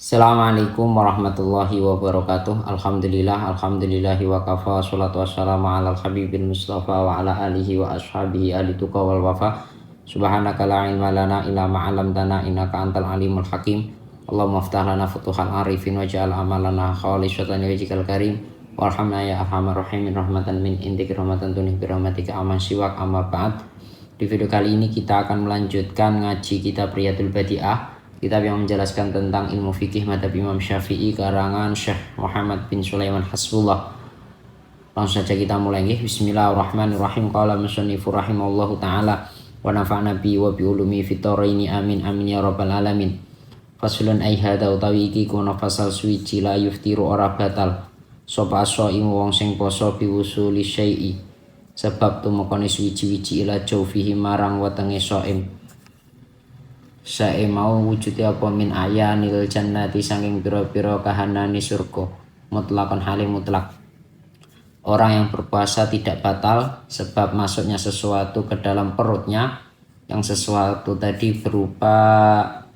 Assalamualaikum warahmatullahi wabarakatuh. Alhamdulillahi wa kafa. Salatu wassalamu ala al-habibil mustafa wa ala alihi wa ashabihi ahli tuqa wal wafa. Subhanaka la ilma lana illa ma 'allamtana innaka antal alimul hakim. Allahumma aftah lana futuhal arifin waj'al amalana khalisatan wajhikal karim. Warhamna ya arhamar rahimin rahmatan min indik rahmatan tunih bi rahmatika aman siwak amma ba'd. Di video kali ini kita akan melanjutkan ngaji kitab Riyadul Badi'ah, kitab yang menjelaskan tentang ilmu fikih madhab Imam Syafi'i karangan Syekh Muhammad bin Sulaiman Hasbullah. Langsung saja kita mulai. Bismillahirrahmanirrahim. Qala musannifu rahimallahu ta'ala wa nafa'na bi wa bi ulumi fitaraini amin amin ya rabbal alamin. Faslun ay hada utawi iki kuna fasal suci la yuftiru ora batal sapa imu wong sing poso bi usuli syai'i sebab tumekane suci-wici ila jaufihi marang wetenge shaim. Sae mau wujudnya apa min ayanil jannati saking pira-pira kahanane surga mutlakon halim mutlak. Orang yang berpuasa tidak batal sebab masuknya sesuatu ke dalam perutnya, yang sesuatu tadi berupa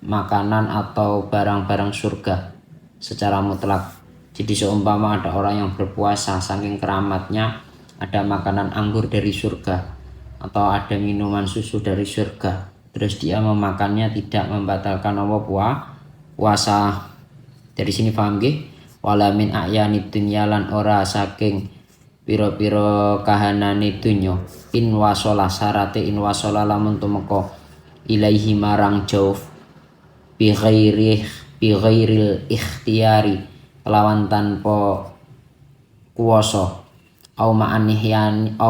makanan atau barang-barang surga secara mutlak. Jadi seumpama ada orang yang berpuasa saking keramatnya ada makanan anggur dari surga atau ada minuman susu dari surga, terus dia memakannya tidak membatalkan apa puasa. Dari sini paham nggih? Wala min a'yanid dunya lan ora saking pira-pira kahanane dunya. In wasala syarate in wasala lamun tumeka ilaihi marang jauf bi ghairil ikhtiyari lawan tanpa kuwasa au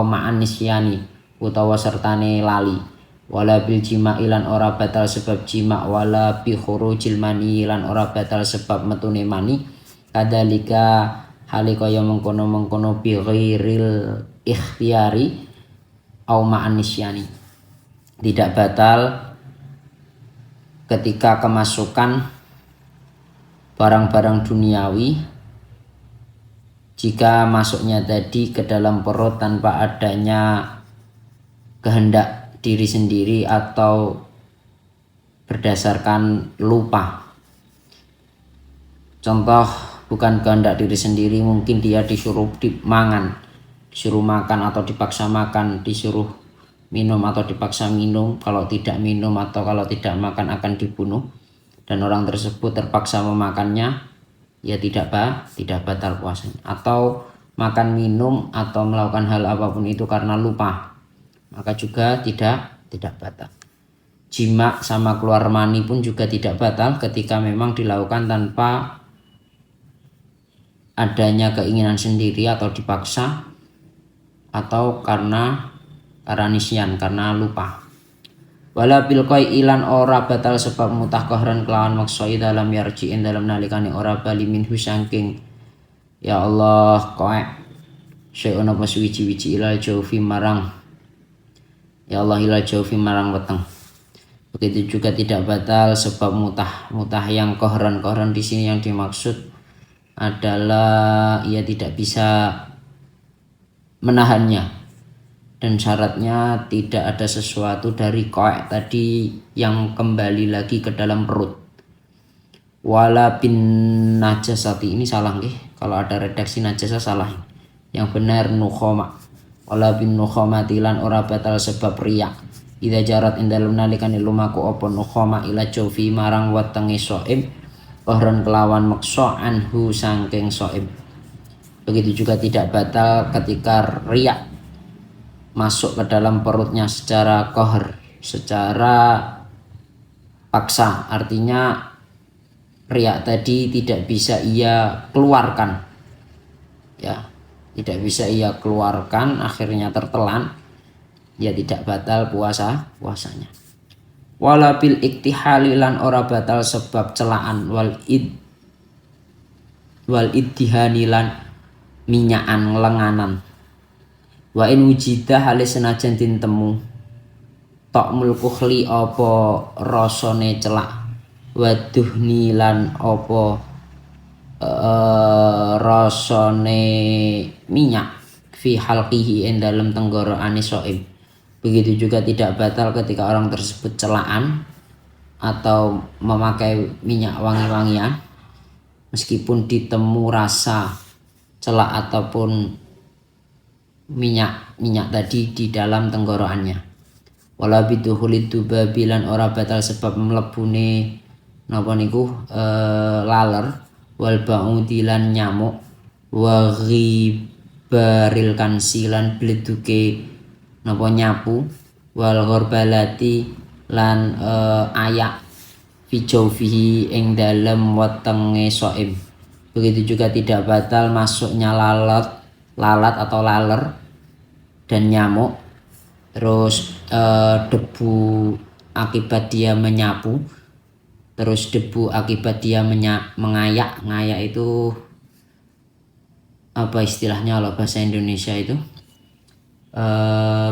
ma'anisyani utawa sertane lali. Wala bil jima'i lan ora batal sebab jima, wala bi khurujil mani lan ora batal sebab metune mani. Kadzalika hale kaya mengkono-mengkono bi ghairil ikhtiyari au ma'anisyani. Tidak batal ketika kemasukan barang-barang duniawi jika masuknya tadi ke dalam perut tanpa adanya kehendak diri sendiri atau berdasarkan lupa. Contoh, bukan kehendak diri sendiri, mungkin dia disuruh disuruh makan atau dipaksa makan, disuruh minum atau dipaksa minum. Kalau tidak minum atau kalau tidak makan akan dibunuh, dan orang tersebut terpaksa memakannya, ya tidak batal puasanya. Atau makan minum atau melakukan hal apapun itu karena lupa, maka juga tidak batal. Jima sama keluar mani pun juga tidak batal ketika memang dilakukan tanpa adanya keinginan sendiri atau dipaksa atau karena nisyan, karena lupa. Wala bil ilan ora batal sebab mutah kohran kelawan maksoi dalam yarjiin dalam nalikane ora bali minhu saking ya Allah koe syai'un apa suwici-wici ilal jaufi marang ya Allah ilal jaufi marang weteng. Begitu juga tidak batal sebab mutah yang kohran di sini yang dimaksud adalah ia tidak bisa menahannya, dan syaratnya tidak ada sesuatu dari koek tadi yang kembali lagi ke dalam perut. Wala bin najasati, ini salah nggih, kalau ada redaksi najasa salah. Yang benar nukhoma. Wala bin nukhomati lan ora batal sebab riak. Idza jarat indalem nalikane lumaku apa nukhoma ila jaufi marang wetenge shaim kohron kelawan maksa anhu saking shaim. Begitu juga tidak batal ketika riak masuk ke dalam perutnya secara koher, secara paksa. Artinya riak tadi tidak bisa ia keluarkan, ya, tidak bisa ia keluarkan, akhirnya tertelan, ya tidak batal puasanya. Wala bil iktihali lan ora batal sebab celaan wal iddihani lan minyakan lenganan. Wa in wujida halis senajan tintemu ta'mul kukhli apa rasane celak, waduhni lan apa rasane minyak fi halqihi ing dalem tenggorokane shaim. Begitu juga tidak batal ketika orang tersebut celaan atau memakai minyak wangi-wangian meskipun ditemu rasa celak ataupun minyak tadi di dalam tenggorokannya. Wala biduhulid dubabilan ora batal sebab mlebune napa niku laler wal baudilan nyamuk wa ghibaril kansilan bleduke napa nyapu wal ghorbalati lan ayak fijaufihi ing dalem wetenge shaim. Begitu juga tidak batal masuknya lalat atau laler dan nyamuk, terus debu akibat dia menyapu, terus debu akibat dia mengayak. Ngayak itu apa istilahnya kalau bahasa Indonesia itu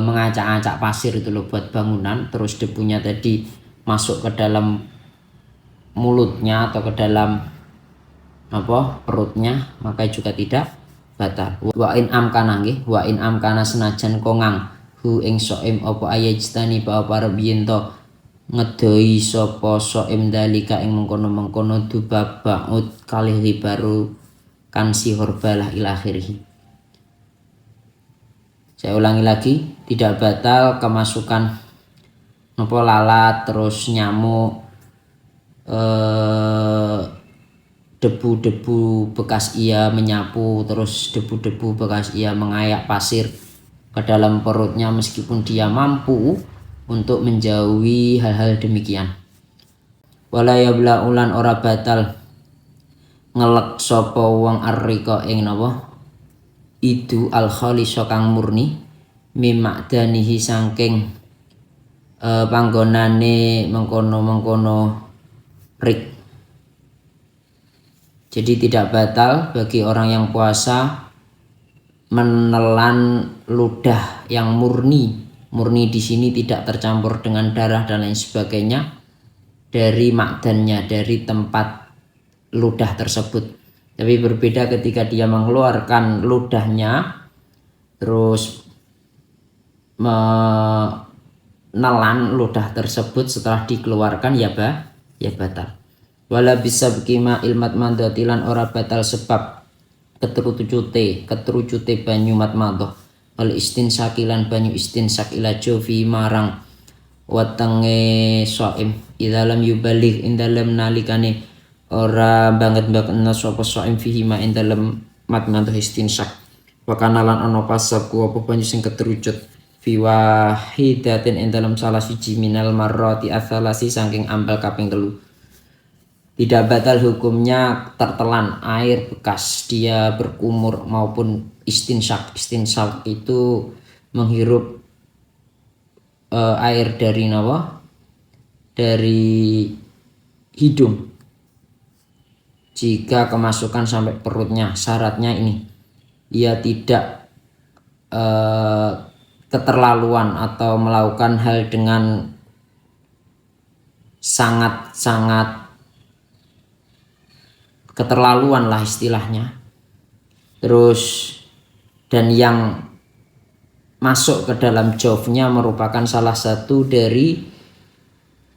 mengacak-acak pasir itu loh buat bangunan, terus debunya tadi masuk ke dalam mulutnya atau ke dalam perutnya, maka juga tidak batal. Wa in amkana nggih, wa in amkana senajan kongang hu ing soim apa ayajtani ba arep yen to ngedoi sapa soim dalika ing mengkono-mengkono dubabaut kalih ribaru kan si horbalah ila akhirih. Saya ulangi lagi, tidak batal kemasukan lalat terus nyamuk, debu-debu bekas ia menyapu, terus debu-debu bekas ia mengayak pasir ke dalam perutnya meskipun dia mampu untuk menjauhi hal-hal demikian. Wala yabla ulan ora batal ngelek sapa wong arriqa ing napa itu al khalisa kang murni mimakdanihi saking panggonane mengkono-mengkono rik. Jadi tidak batal bagi orang yang puasa menelan ludah yang murni. Murni di sini tidak tercampur dengan darah dan lain sebagainya dari makdannya, dari tempat ludah tersebut. Tapi berbeda ketika dia mengeluarkan ludahnya terus menelan ludah tersebut setelah dikeluarkan ya batal. Wala bisa bikima ilmat mandatilan ora batal sebab keterucute banyu matmadoh al istinsakilan banyu istinsak ila jovi marang wetenge shaim idalam yubalih indalam nalikane ora banget sapa shaim fihi ma indalam matmadoh istinsak wa kanalan ana pasabku apa banyu sing keterucut fi wahidatin indalam salah siji minal marrati atsalasi saking ambal kaping 3. Tidak batal hukumnya tertelan air bekas dia berkumur maupun istinsak. Istinsak itu menghirup air dari dari hidung. Jika kemasukan sampai perutnya, syaratnya ini ia tidak keterlaluan atau melakukan hal dengan sangat keterlaluan lah istilahnya. Terus dan yang masuk ke dalam jawfnya merupakan salah satu dari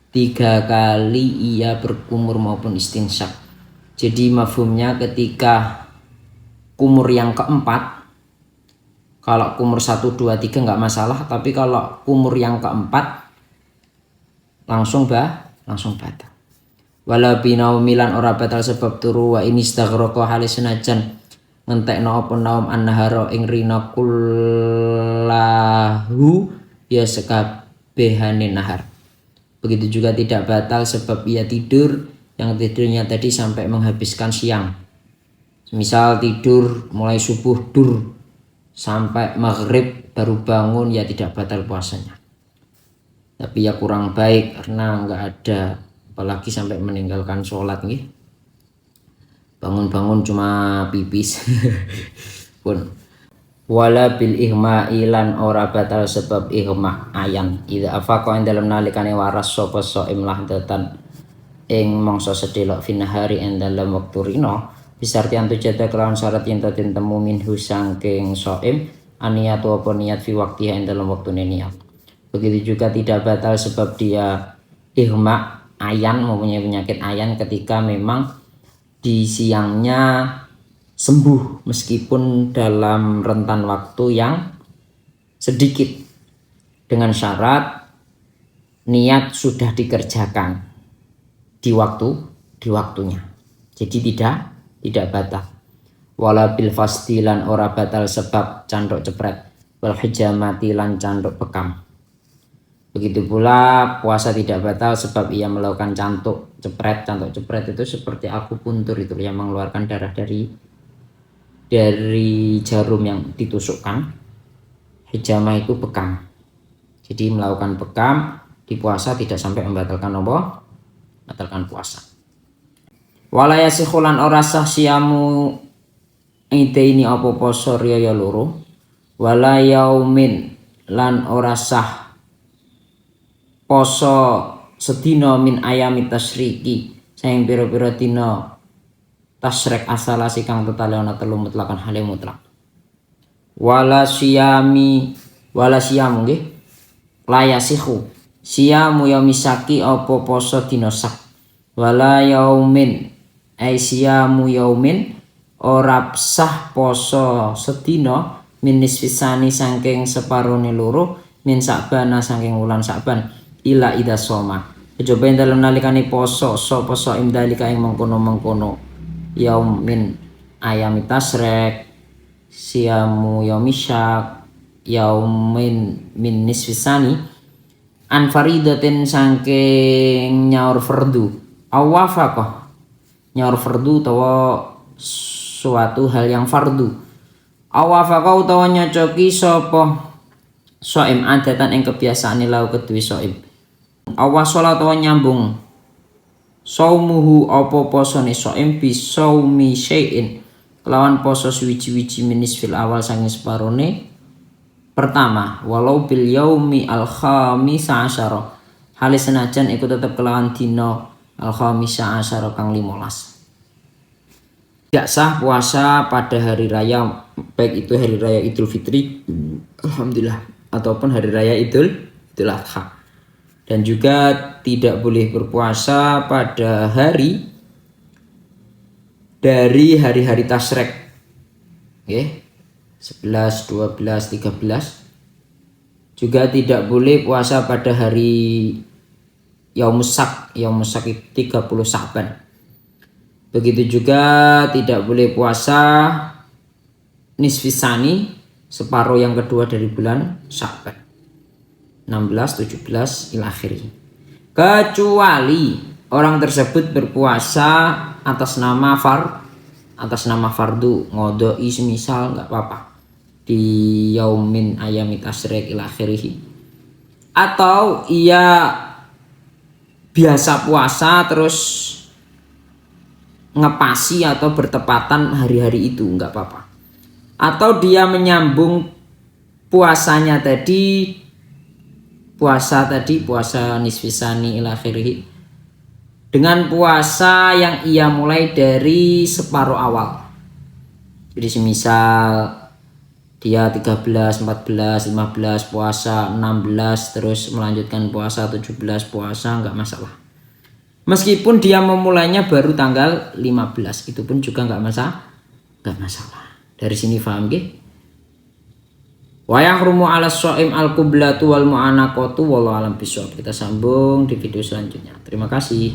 3 kali ia berkumur maupun istinsak. Jadi mafhumnya ketika kumur yang keempat, kalau kumur 1, 2, 3 nggak masalah, tapi kalau kumur yang keempat langsung batal. Wala binau milan ora batal sebab turu wa ini staghraqa halis senajan ngentekno apa naum annahara ing rina kullahu ya sekabehane nahar. Begitu juga tidak batal sebab ia tidur yang tidurnya tadi sampai menghabiskan siang. Misal tidur mulai subuh dur sampai maghrib baru bangun, ya tidak batal puasanya. Tapi ya kurang baik karena enggak ada, apalagi sampai meninggalkan sholat nih, bangun-bangun cuma pipis pun. Wala bil ihma ilan ora batal sebab ihma ayan idza afaqa ing dalem nalikane waras sapa shaim lahdatan ing mangsa sedelok finahari ing dalem wektu rina bisarti antu jada kelawan syarat yen den temu minhu saking shaim aniyatu apa niat fi waqtiha ing dalem wektune niat. Begitu juga tidak batal sebab dia ihma ayan, mempunyai penyakit ayan ketika memang di siangnya sembuh meskipun dalam rentan waktu yang sedikit, dengan syarat niat sudah dikerjakan di waktunya, jadi tidak batal. Wala bil fasdilan ora batal sebab canduk cepret, wal hijamati lan canduk bekam. Begitu pula puasa tidak batal sebab ia melakukan cantuk cepret. Cantuk cepret itu seperti akupuntur, itu yang mengeluarkan darah dari jarum yang ditusukkan. Hijamah itu bekam. Jadi melakukan bekam di puasa tidak sampai membatalkan apa? Membatalkan puasa. Wala yasikhulan ora sah siamu ini apa poso riya loro. Wala yaumin lan ora sah poso sedina min ayami tasriki saing pira-pira dina tasrek asalasi kang totale ana telu mutlakan hale mutlak. Wala siyamu nggih layasihu siyamu yaumisaki apa poso dina sak. Wala yaumin siyamu yaumin ora sah poso sedina min nisfisani saking separone loro min Sa'bana saking wulan Sa'ban ila ida soma. Kejaba ing dalem nalikane poso sapa saim dalika ing mengkono-mengkono yaum min ayami tasrek siyamu yaumisyak yaumin min nisfisani an faridatin saking nyaur fardu awafaqah nyaur fardu utawa suatu hal yang fardu awafaqah utawa nyocoki sapa shaim adatan ing kebiasaane lau kedue shaim awasola utawa nyambung saumuhu apa posone shaim bi saumi syai'in kelawan poso suwiji-wiji minis fil awal saking separone pertama walau bil yaumi al khamisa asyara halis senajan iku tetep kelawan dina al khamisa asyara kang 15. Tidak sah puasa pada hari raya, baik itu hari raya Idul Fitri alhamdulillah ataupun hari raya Idul Adha. Dan juga tidak boleh berpuasa pada hari dari hari-hari tasrek, okay. 11, 12, 13. Juga tidak boleh puasa pada hari Yaumussak 30 Sa'ban. Begitu juga tidak boleh puasa nisfisani separuh yang kedua dari bulan Sa'ban 16, 17 ila akhiri. Kecuali orang tersebut berpuasa atas nama fardu ngodoi semisal nggak apa-apa di yaumin ayami tasrek ila akhirih, atau ia biasa puasa terus ngepasi atau bertepatan hari-hari itu nggak apa-apa, atau dia menyambung puasa nisfisani ila akhirih dengan puasa yang ia mulai dari separuh awal. Jadi semisal dia 13, 14, 15 puasa, 16 terus melanjutkan puasa 17 puasa, nggak masalah. Meskipun dia memulainya baru tanggal 15, itu pun juga nggak masalah. Dari sini paham nggih? Wa yahrumu 'ala shaim al-qiblatu wal mu'anaqatu wallahu alam bisawab. Kita sambung di video selanjutnya. Terima kasih.